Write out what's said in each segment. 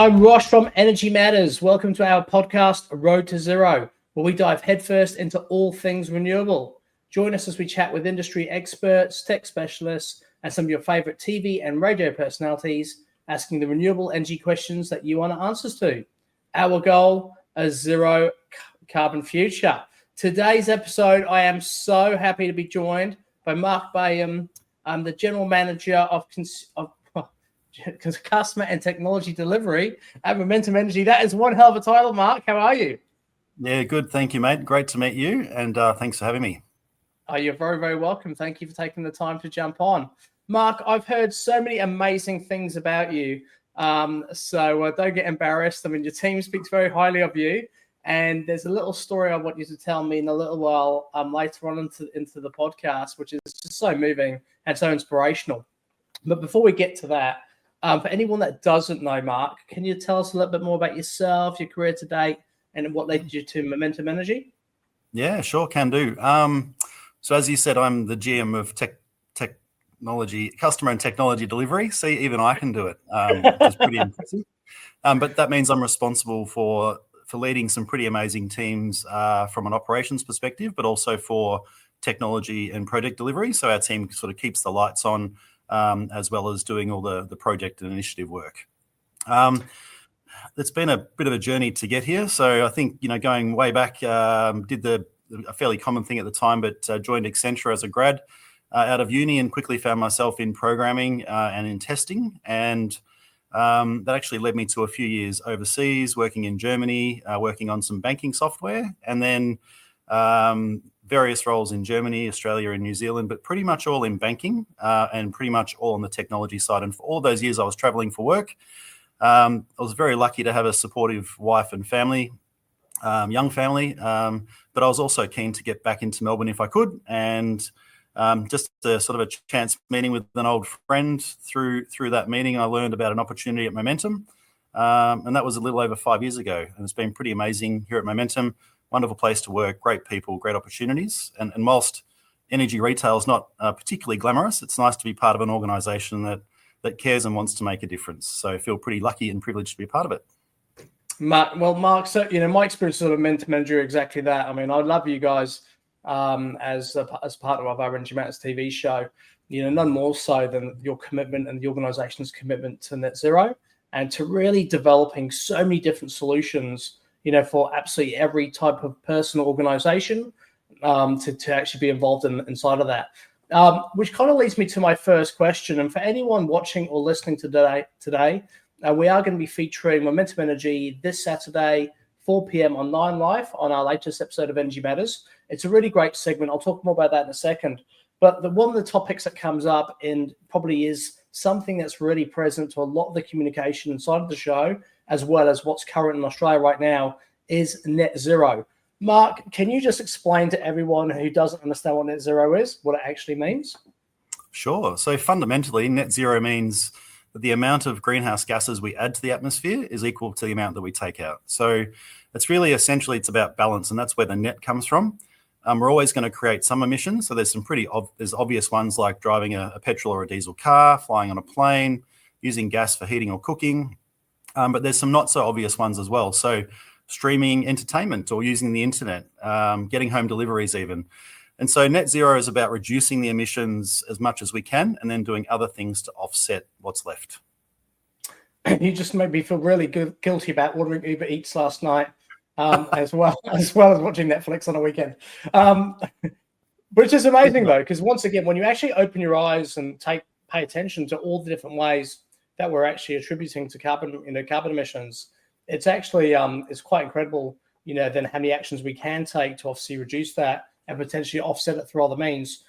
I'm Rosh from Energy Matters. Welcome to our podcast, Road to Zero, where we dive headfirst into all things renewable. Join us as we chat with industry experts, tech specialists, and some of your favorite TV and radio personalities, asking the renewable energy questions that you want answers to. Our goal, a zero carbon future. Today's episode, I am so happy to be joined by Mark Baohm. I'm the General Manager of Customer and Technology Delivery at Momentum Energy. That is one hell of a title, Mark. How are you? Yeah, good. Thank you, mate. Great to meet you, and thanks for having me. Oh, you're very, very welcome. Thank you for taking the time to jump on. Mark, I've heard so many amazing things about you, so don't get embarrassed. I mean, your team speaks very highly of you, and there's a little story I want you to tell me in a little while later on into the podcast, which is just so moving and so inspirational. But before we get to that, for anyone that doesn't know Mark, can you tell us a little bit more about yourself, your career to date, and what led you to Momentum Energy? Yeah, sure, can do. So as you said, I'm the GM of technology, customer and technology delivery. See, even I can do it, which is pretty impressive. But that means I'm responsible for leading some pretty amazing teams from an operations perspective, but also for technology and project delivery. So our team sort of keeps the lights on, as well as doing all the project and initiative work. It's been a bit of a journey to get here. So I think, going way back, did a fairly common thing at the time, but joined Accenture as a grad out of uni and quickly found myself in programming and in testing. And that actually led me to a few years overseas, working in Germany, working on some banking software, and then various roles in Germany, Australia, and New Zealand, but pretty much all in banking and pretty much all on the technology side. And for all those years I was traveling for work, I was very lucky to have a supportive wife and family, young family, but I was also keen to get back into Melbourne if I could. And just a sort of a chance meeting with an old friend, through that meeting, I learned about an opportunity at Momentum. And that was a little over 5 years ago. And it's been pretty amazing here at Momentum. Wonderful place to work, great people, great opportunities. And whilst energy retail is not particularly glamorous, it's nice to be part of an organisation that cares and wants to make a difference. So I feel pretty lucky and privileged to be a part of it. Mark, so, my experience as a Momentum Manager, exactly that. I mean, I love you guys as part of our Energy Matters TV show. None more so than your commitment and the organisation's commitment to net zero and to really developing so many different solutions, for absolutely every type of person or organisation to actually be involved inside of that. Which kind of leads me to my first question. And for anyone watching or listening today, we are going to be featuring Momentum Energy this Saturday, 4 p.m. on 9 Live on our latest episode of Energy Matters. It's a really great segment. I'll talk more about that in a second. But one of the topics that comes up and probably is something that's really present to a lot of the communication inside of the show, as well as what's current in Australia right now, is net zero. Mark, can you just explain to everyone who doesn't understand what net zero is, what it actually means? Sure. So fundamentally, net zero means that the amount of greenhouse gases we add to the atmosphere is equal to the amount that we take out. So it's really essentially, it's about balance, and that's where the net comes from. We're always going to create some emissions. So there's some there's obvious ones like driving a petrol or a diesel car, flying on a plane, using gas for heating or cooking. But there's some not so obvious ones as well. So streaming entertainment or using the internet, getting home deliveries even. And so net zero is about reducing the emissions as much as we can and then doing other things to offset what's left. You just made me feel really guilty about ordering Uber Eats last night, as well as watching Netflix on a weekend. Which is amazing though, because once again, when you actually open your eyes and pay attention to all the different ways that we're actually attributing to carbon emissions, it's actually it's quite incredible, then how many actions we can take to obviously reduce that and potentially offset it through other means.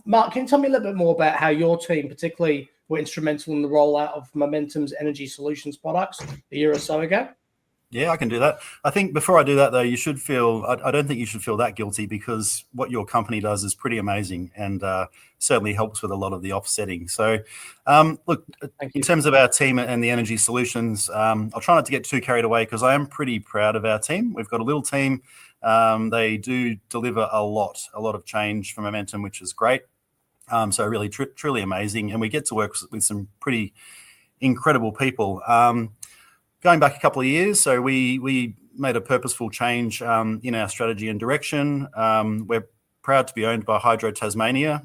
Mark, can you tell me a little bit more about how your team particularly were instrumental in the rollout of Momentum's energy solutions products a year or so ago? Yeah, I can do that. I think before I do that, though, you should feel, I don't think you should feel that guilty, because what your company does is pretty amazing and certainly helps with a lot of the offsetting. So look, in terms of our team and the energy solutions, I'll try not to get too carried away because I am pretty proud of our team. We've got a little team. They do deliver a lot of change for Momentum, which is great. So really, truly amazing. And we get to work with some pretty incredible people. going back a couple of years, so we made a purposeful change in our strategy and direction. We're proud to be owned by Hydro Tasmania,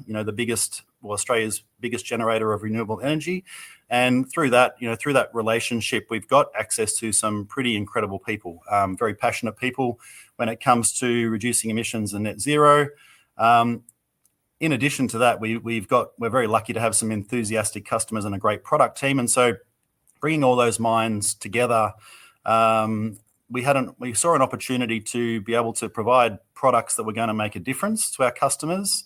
Australia's biggest generator of renewable energy. And through that relationship, we've got access to some pretty incredible people, very passionate people when it comes to reducing emissions and net zero. In addition to that, we're very lucky to have some enthusiastic customers and a great product team. And so bringing all those minds together, we saw an opportunity to be able to provide products that were going to make a difference to our customers.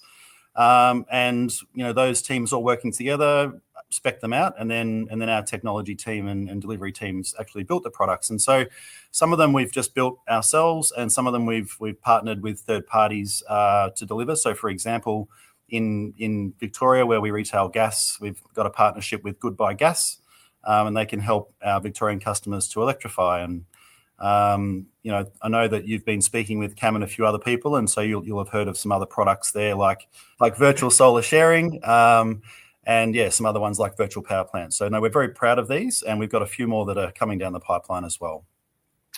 And those teams all working together, spec them out, and then our technology team and delivery teams actually built the products. And so some of them we've just built ourselves, and some of them we've partnered with third parties to deliver. So for example, in Victoria, where we retail gas, we've got a partnership with Goodbye Gas, and they can help our Victorian customers to electrify. And I know that you've been speaking with Cam and a few other people, and so you'll have heard of some other products there, like virtual solar sharing, and some other ones like virtual power plants. So no, we're very proud of these, and we've got a few more that are coming down the pipeline as well.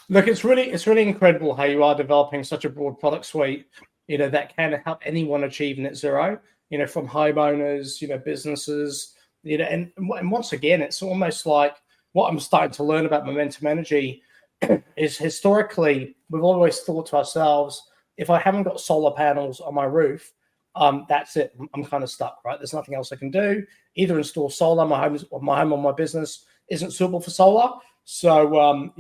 Look, it's really incredible how you are developing such a broad product suite, that can help anyone achieve net zero, from homeowners, businesses, and once again, it's almost like what I'm starting to learn about Momentum Energy is historically, we've always thought to ourselves, if I haven't got solar panels on my roof, that's it. I'm kind of stuck, right? There's nothing else I can do. Either install solar, my home or my business isn't suitable for solar. So,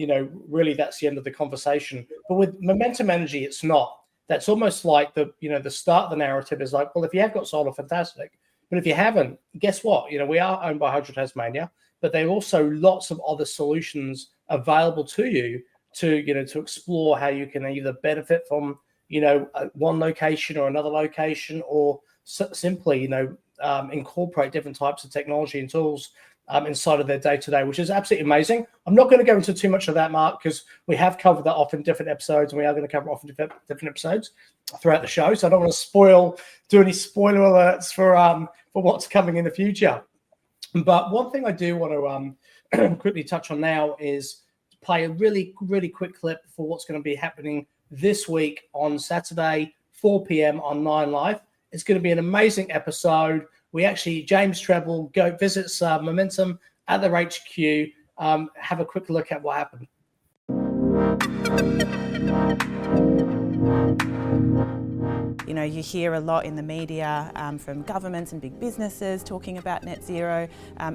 really that's the end of the conversation. But with Momentum Energy, it's not. That's almost like the start of the narrative is like, well, if you have got solar, fantastic. But if you haven't, guess what? We are owned by Hydro Tasmania, but there are also lots of other solutions available to you to explore how you can either benefit from one location or another location, or simply incorporate different types of technology and tools inside of their day-to-day, which is absolutely amazing. I'm not going to go into too much of that, Mark, because we have covered that off in different episodes, and we are going to cover it off in different episodes throughout the show. So I don't want to do any spoiler alerts for what's coming in the future. But one thing I do want to quickly touch on now is play a really, really quick clip for what's going to be happening this week on Saturday, 4 p.m. on 9 Live. It's going to be an amazing episode. James Treble visits Momentum at their HQ. Have a quick look at what happened. You hear a lot in the media from governments and big businesses talking about net zero.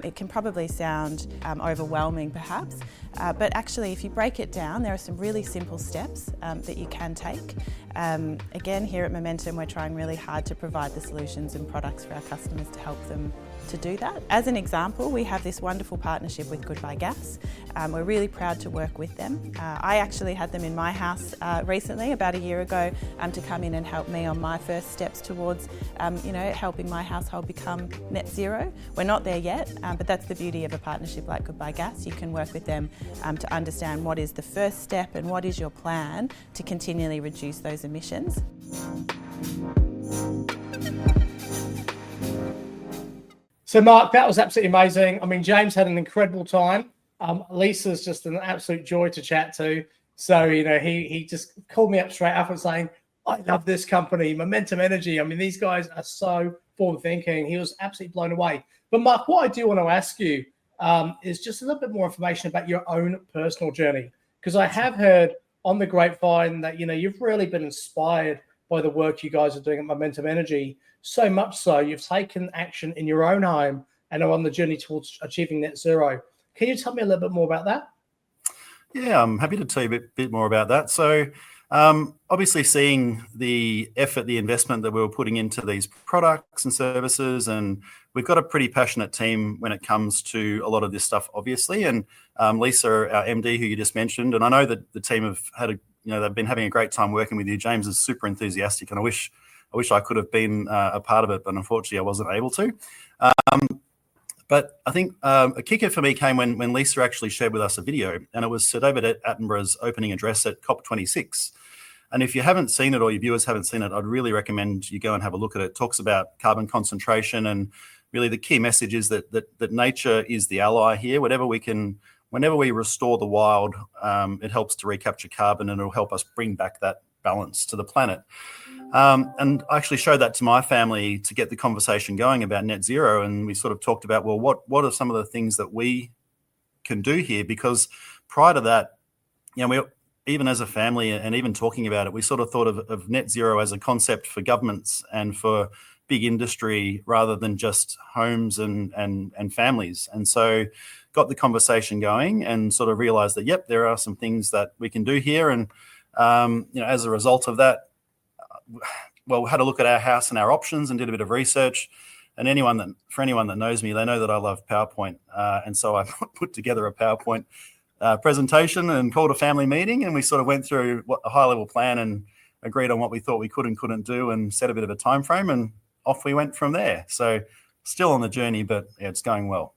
It can probably sound overwhelming perhaps, but actually if you break it down, there are some really simple steps that you can take. Again, here at Momentum, we're trying really hard to provide the solutions and products for our customers to help them to do that. As an example, we have this wonderful partnership with Goodbye Gas. We're really proud to work with them. I actually had them in my house recently, about a year ago, to come in and help me on my first steps towards, helping my household become net zero. We're not there yet, but that's the beauty of a partnership like Goodbye Gas. You can work with them to understand what is the first step and what is your plan to continually reduce those emissions. So, Mark, that was absolutely amazing. I mean, James had an incredible time. Lisa's just an absolute joy to chat to. So, he just called me up straight after saying, I love this company, Momentum Energy. I mean, these guys are so forward-thinking. He was absolutely blown away. But, Mark, what I do want to ask you is just a little bit more information about your own personal journey. Because I have heard on the grapevine that, you've really been inspired by the work you guys are doing at Momentum Energy. So much so, you've taken action in your own home and are on the journey towards achieving net zero. Can you tell me a little bit more about that? Yeah, I'm happy to tell you a bit more about that. So obviously seeing the effort, the investment that we were putting into these products and services, and we've got a pretty passionate team when it comes to a lot of this stuff, obviously. And Lisa, our MD, who you just mentioned, and I know that the team have had they've been having a great time working with you. James is super enthusiastic, and I wish I could have been a part of it, but unfortunately I wasn't able to. But I think a kicker for me came when Lisa actually shared with us a video, and it was Sir David Attenborough's opening address at COP26. And if you haven't seen it, or your viewers haven't seen it, I'd really recommend you go and have a look at it. It talks about carbon concentration, and really the key message is that nature is the ally here. Whatever we can whenever we restore the wild, it helps to recapture carbon, and it'll help us bring back that balance to the planet. And I actually showed that to my family to get the conversation going about net zero. And we sort of talked about, well, what are some of the things that we can do here? Because prior to that, we, even as a family and even talking about it, we sort of thought of net zero as a concept for governments and for big industry rather than just homes and families. And so got the conversation going and sort of realized that, yep, there are some things that we can do here. And, as a result of that, we had a look at our house and our options and did a bit of research. And for anyone that knows me, they know that I love PowerPoint. And so I put together a PowerPoint presentation and called a family meeting, and we sort of went through a high-level plan and agreed on what we thought we could and couldn't do, and set a bit of a time frame, and off we went from there. So still on the journey, but yeah, it's going well.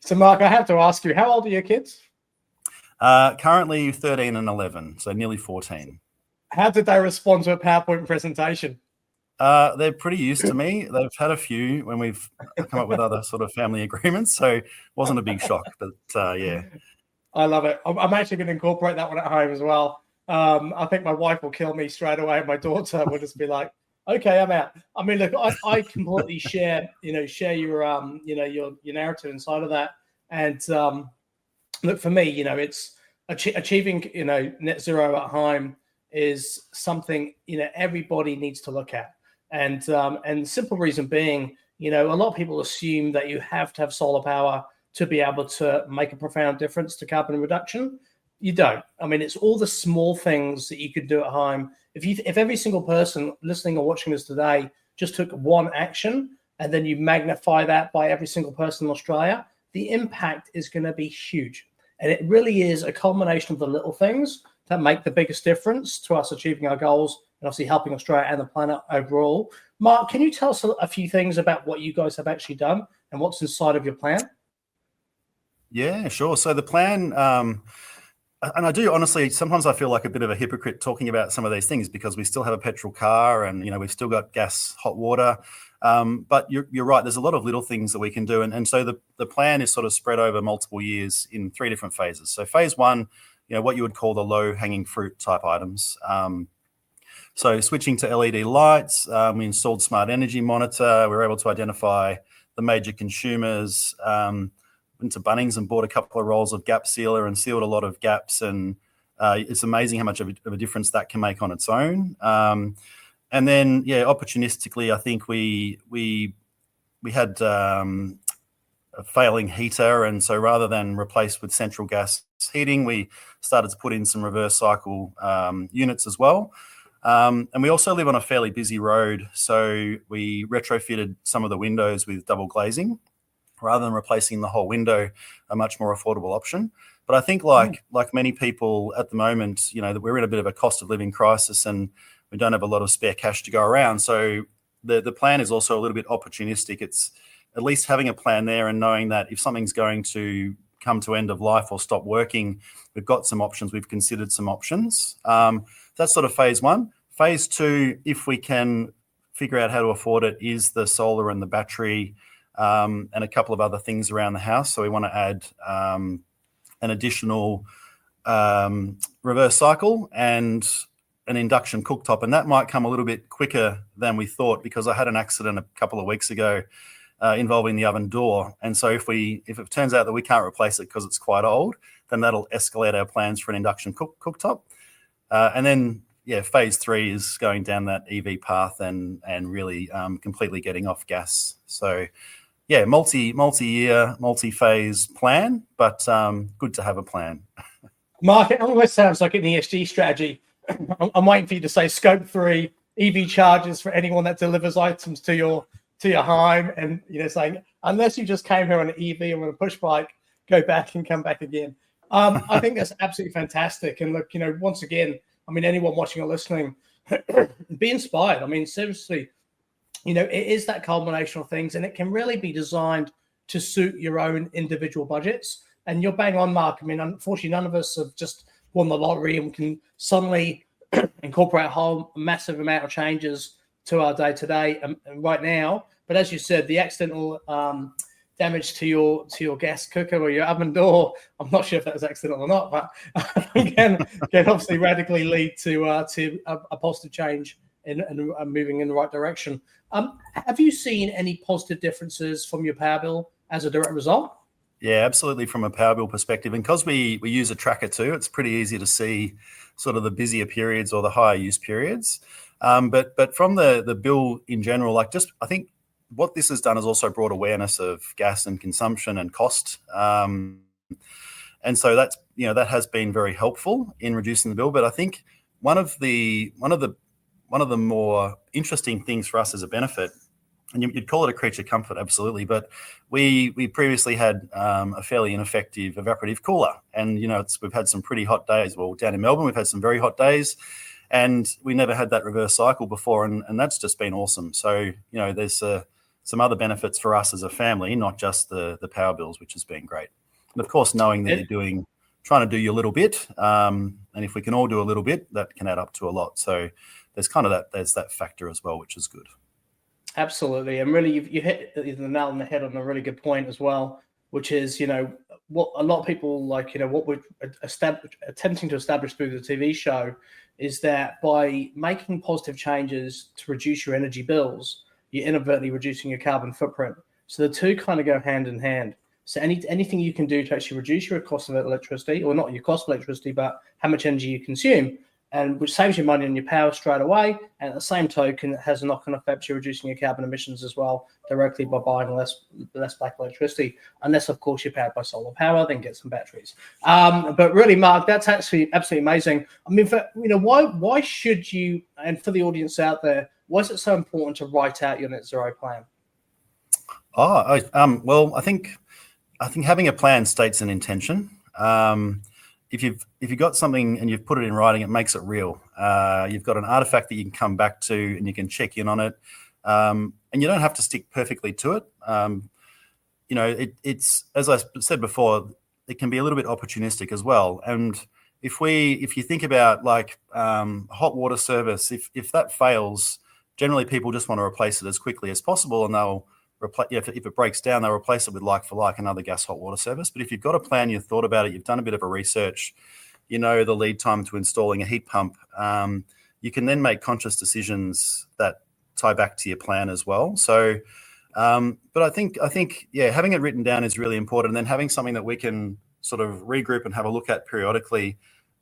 So Mark, I have to ask you, how old are your kids? Currently 13 and 11, so nearly 14. How did they respond to a PowerPoint presentation? They're pretty used to me. They've had a few when we've come up with other sort of family agreements, so it wasn't a big shock, but yeah. I love it. I'm actually going to incorporate that one at home as well. I think my wife will kill me straight away. My daughter will just be like, okay, I'm out. I mean, look, I completely share your, your narrative inside of that. And look, for me, it's achieving, net zero at home is something, everybody needs to look at. And the simple reason being, a lot of people assume that you have to have solar power to be able to make a profound difference to carbon reduction. You don't. I mean, it's all the small things that you could do at home. If every single person listening or watching this today just took one action, and then you magnify that by every single person in Australia, the impact is going to be huge. And it really is a culmination of the little things that make the biggest difference to us achieving our goals and obviously helping Australia and the planet overall. Mark, can you tell us a few things about what you guys have actually done and what's inside of your plan? Yeah, sure. So the plan, and I do honestly, sometimes I feel like a bit of a hypocrite talking about some of these things because we still have a petrol car and, we've still got gas, hot water. But you're right, there's a lot of little things that we can do. And so the plan is sort of spread over multiple years in 3 different phases. So phase 1, what you would call the low hanging fruit type items. So switching to LED lights, we installed smart energy monitor. We were able to identify the major consumers, went to Bunnings and bought a couple of rolls of gap sealer and sealed a lot of gaps. And it's amazing how much of a difference that can make on its own. And then, opportunistically, I think we had a failing heater. And so rather than replace with central gas heating, we started to put in some reverse cycle units as well. And we also live on a fairly busy road. So we retrofitted some of the windows with double glazing rather than replacing the whole window, a much more affordable option. But I think like many people at the moment, that we're in a bit of a cost of living crisis and we don't have a lot of spare cash to go around. So the plan is also a little bit opportunistic. It's at least having a plan there and knowing that if something's going to come to end of life or stop working, we've got some options. We've considered some options. That's sort of phase 1. Phase 2, if we can figure out how to afford it, is the solar and the battery and a couple of other things around the house. So we want to add an additional reverse cycle and an induction cooktop. And that might come a little bit quicker than we thought because I had an accident a couple of weeks ago involving the oven door. And so if it turns out that we can't replace it because it's quite old, then that'll escalate our plans for an induction cooktop. And then, phase 3 is going down that EV path and really completely getting off gas. So, multi-year, multi-phase plan, but good to have a plan. Mark, it almost sounds like an ESG strategy. I'm waiting for you to say scope 3 EV charges for anyone that delivers items to your home, and saying unless you just came here on an EV or on a push bike, go back and come back again. I think that's absolutely fantastic. And look, once again, I mean, anyone watching or listening, be inspired. I mean, seriously, it is that culmination of things, and it can really be designed to suit your own individual budgets. And you're bang on, Mark. I mean, unfortunately, none of us have just won the lottery and can suddenly incorporate a whole massive amount of changes to our day-to-day and right now. But as you said, the accidental damage to your gas cooker or your oven door. I'm not sure if that was accidental or not, but can obviously radically lead to a positive change in moving in the right direction. Have you seen any positive differences from your power bill as a direct result? Yeah, absolutely. From a power bill perspective, and because we use a tracker too, it's pretty easy to see sort of the busier periods or the higher use periods. But from the bill in general, like just I think what this has done is also brought awareness of gas and consumption and cost. And so that's, that has been very helpful in reducing the bill. But I think one of the more interesting things for us as a benefit, and you'd call it a creature comfort, absolutely, but we previously had a fairly ineffective evaporative cooler, and we've had some pretty hot days. Well, down in Melbourne, we've had some very hot days, and we never had that reverse cycle before, and that's just been awesome. So there's some other benefits for us as a family, not just the power bills, which has been great. And of course, knowing that you're trying to do your little bit, and if we can all do a little bit, that can add up to a lot. So there's that factor as well, which is good. Absolutely. And really, you hit the nail on the head on a really good point as well, which is, what a lot of people what we're attempting to establish through the TV show is that by making positive changes to reduce your energy bills, you're inadvertently reducing your carbon footprint. So the two kind of go hand in hand. So anything you can do to actually reduce your cost of electricity, or not your cost of electricity, but how much energy you consume, and which saves you money on your power straight away, and at the same token, it has a knock-on effect to reducing your carbon emissions as well directly by buying less black electricity, unless of course you're powered by solar power, then get some batteries. But really, Mark, that's actually absolutely amazing. I mean, why should you, and for the audience out there, why is it so important to write out your net zero plan? Well, I think having a plan states an intention. If you've got something and you've put it in writing, it makes it real. You've got an artifact that you can come back to and you can check in on it, and you don't have to stick perfectly to it. It's, as I said before, it can be a little bit opportunistic as well. And if you think about hot water service, if that fails, generally people just want to replace it as quickly as possible, and they'll replace. If it breaks down, they'll replace it with like for like another gas hot water service. But if you've got a plan, you've thought about it, you've done a bit of a research, the lead time to installing a heat pump, you can then make conscious decisions that tie back to your plan as well. So, but I think having it written down is really important. And then having something that we can sort of regroup and have a look at periodically,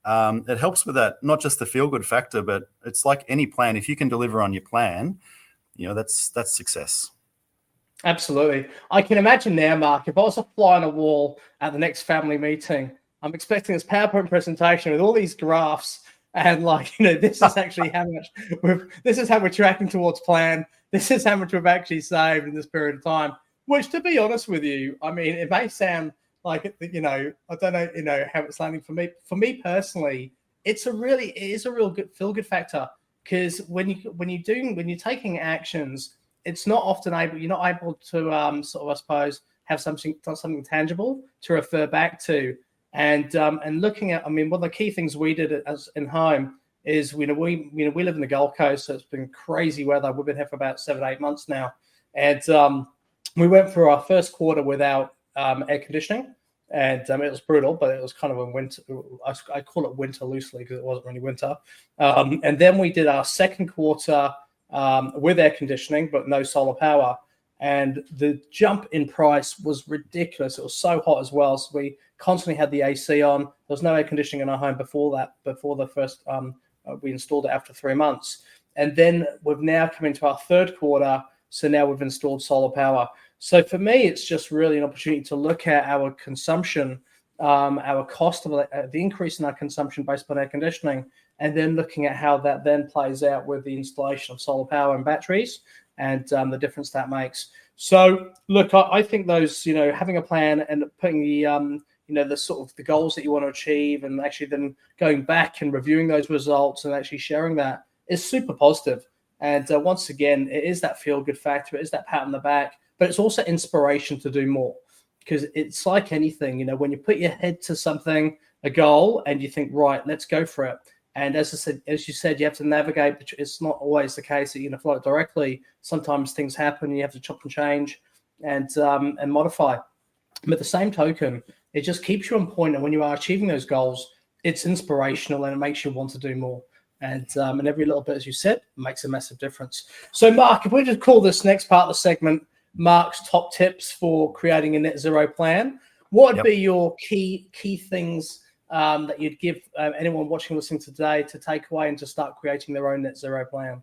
it helps with that, not just the feel good factor, but it's like any plan. If you can deliver on your plan, that's success. Absolutely. I can imagine now, Mark, if I was a fly on a wall at the next family meeting, I'm expecting this PowerPoint presentation with all these graphs and this is actually this is how we're tracking towards plan. This is how much we've actually saved in this period of time, which, to be honest with you, I mean, it may sound like, I don't know, how it's landing for me. For me personally, it is a real good feel-good factor, because when you're taking actions, it's not often you're not able to sort of, I suppose, have something tangible to refer back to. And looking at, I mean, one of the key things we did as in home is, we live in the Gold Coast, so it's been crazy weather. We've been here for about 7-8 months now, and we went through our first quarter without air conditioning, and it was brutal, but it was kind of a winter. I call it winter loosely because it wasn't really winter. And then we did our second quarter with air conditioning, but no solar power. And the jump in price was ridiculous. It was so hot as well. So we constantly had the AC on. There was no air conditioning in our home before the first, we installed it after 3 months. And then we've now come into our third quarter. So now we've installed solar power. So for me, it's just really an opportunity to look at our consumption, our cost of the increase in our consumption based on air conditioning, and then looking at how that then plays out with the installation of solar power and batteries, and the difference that makes. So look, I think those, having a plan and putting the, the sort of the goals that you want to achieve, and actually then going back and reviewing those results and actually sharing that is super positive. And once again, it is that feel-good factor. It is that pat on the back, but it's also inspiration to do more, because it's like anything, when you put your head to something, a goal, and you think, right, let's go for it. And as you said, you have to navigate. It's not always the case that you're going to float directly. Sometimes things happen. You have to chop and change. and modify. But at the same token, it just keeps you on point. And when you are achieving those goals, it's inspirational and it makes you want to do more. And every little bit, as you said, makes a massive difference. So, Mark, if we just call this next part of the segment Mark's top tips for creating a net zero plan, what would be your key things that you'd give anyone watching, listening today to take away and to start creating their own net zero plan?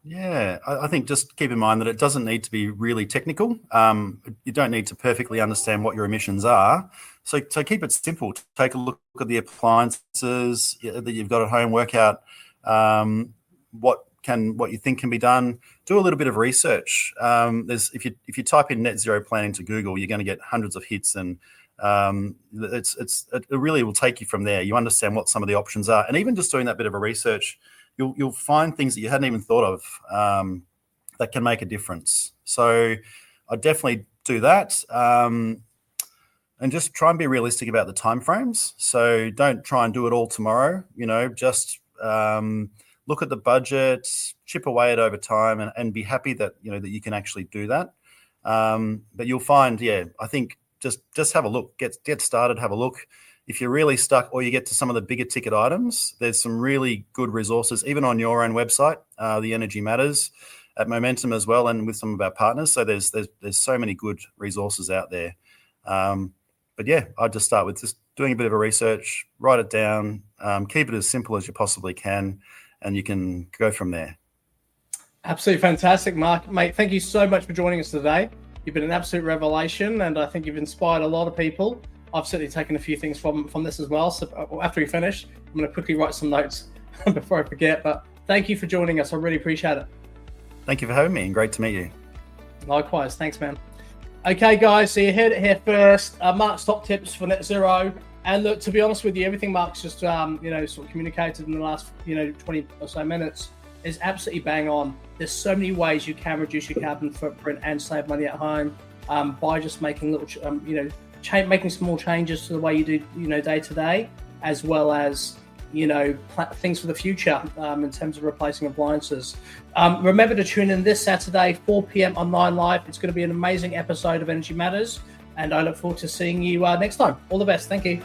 Yeah, I think just keep in mind that it doesn't need to be really technical. You don't need to perfectly understand what your emissions are. So keep it simple. Take a look at the appliances that you've got at home. Work out what you think can be done. Do a little bit of research. If you type in net zero plan into Google, you're going to get hundreds of hits, and it really will take you from there. You understand what some of the options are, and even just doing that bit of a research, you'll find things that you hadn't even thought of that can make a difference. So I definitely do that, and just try and be realistic about the timeframes. So don't try and do it all tomorrow. Just look at the budget, chip away at over time, and be happy that that you can actually do that. But you'll find, I think just have a look, get started, have a look. If you're really stuck, or you get to some of the bigger ticket items, there's some really good resources, even on your own website, The Energy Matters, at Momentum as well, and with some of our partners. So there's so many good resources out there. But I'd just start with just doing a bit of a research, write it down, keep it as simple as you possibly can, and you can go from there. Absolutely fantastic, Mark. Mate, thank you so much for joining us today. You've been an absolute revelation, and I think you've inspired a lot of people. I've certainly taken a few things from this as well. So after we finish, I'm going to quickly write some notes before I forget. But thank you for joining us. I really appreciate it. Thank you for having me, and great to meet you. Likewise. Thanks, man. Okay, guys, so you heard it here first. Mark's top tips for net zero. And look, to be honest with you, everything Mark's just sort of communicated in the last 20 or so minutes is absolutely bang on. There's so many ways you can reduce your carbon footprint and save money at home by just making little making small changes to the way you do day to day, as well as things for the future in terms of replacing appliances. Remember to tune in this Saturday, 4 p.m. on 9 Live. It's going to be an amazing episode of Energy Matters, and I look forward to seeing you next time. All the best. Thank you.